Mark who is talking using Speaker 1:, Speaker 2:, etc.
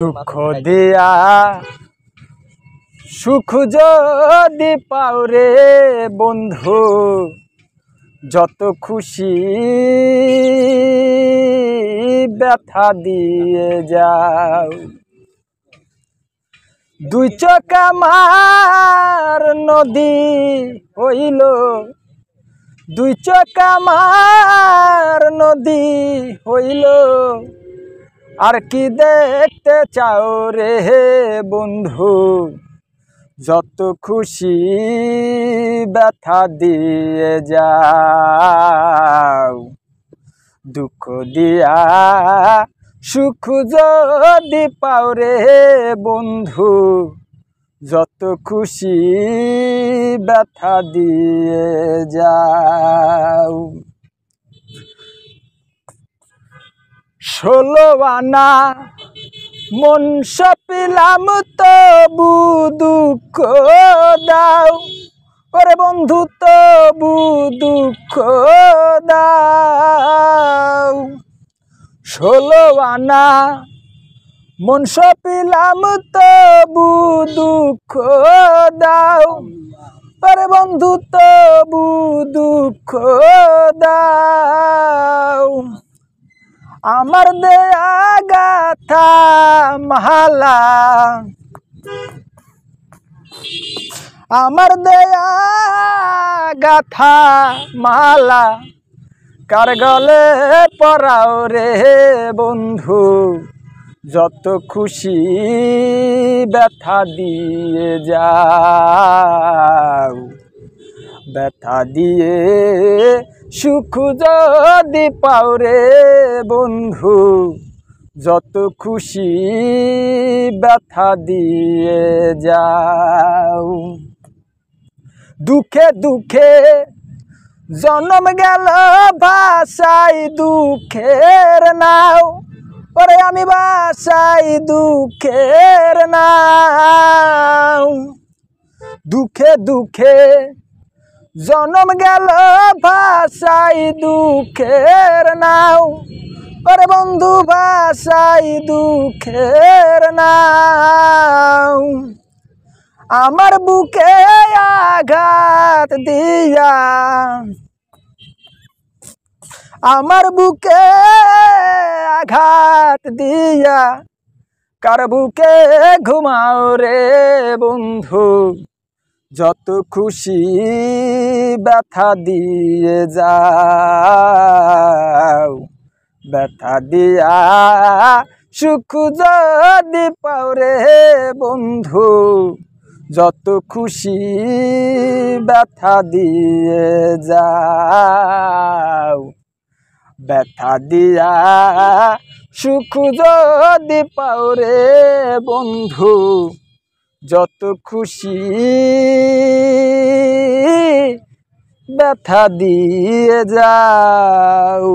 Speaker 1: দুঃখ দিয়া সুখ যদি পাও রে বন্ধু, যত খুশি ব্যথা দিয়ে যাও। দুই চোখ আমার নদী হইল, দুই চোখ আমার নদী হইল, আর কি দেখতে চাও রে বন্ধু, যত খুশি ব্যথা দিয়ে যাও। দুঃখ দিয়া সুখ যদি পাও রে বন্ধু, যত খুশি ব্যথা দিয়ে যাও। 16 আনা মন সপিলাম তবু দুঃখ দাও, ওরে বন্ধু তবু দুঃখ দাও। 16 আনা মন সপিলাম তবু দুঃখ দাও, ওরে বন্ধু তবু দুঃখ দাও। আমার দেয়া গাথা মালা, আমার দেয়া গাথা মালা, কার গলে পরাও রে বন্ধু, যত খুশি ব্যথা দিয়ে যাও। ব্যথা দিয়ে সুখ যদি পাও রে বন্ধু, যত খুশি ব্যথা দিয়ে যাও। দুঃখে দুঃখে জন্ম গেল ভাষাই দুঃখের নাও, ওরে আমি ভাষাই দুঃখের নাও। দুঃখে দুঃখে জন্ম গেল ভাষাই দুঃখের নাও, ওরে বন্ধু ভাষাই দুঃখের নাও। আমার বুকে আঘাত দিয়া, আমার বুকে আঘাত দিয়া, কার বুকে ঘুমাও রে বন্ধু, যত খুশি ব্যথা দিয়ে যাও। ব্যথা দিয়া সুখ যদি পাও রে বন্ধু, যত খুশি ব্যথা দিয়ে যাও। ব্যথা দিয়া সুখ যদি পাও রে বন্ধু, যত খুশি ব্যথা দিয়ে যাও।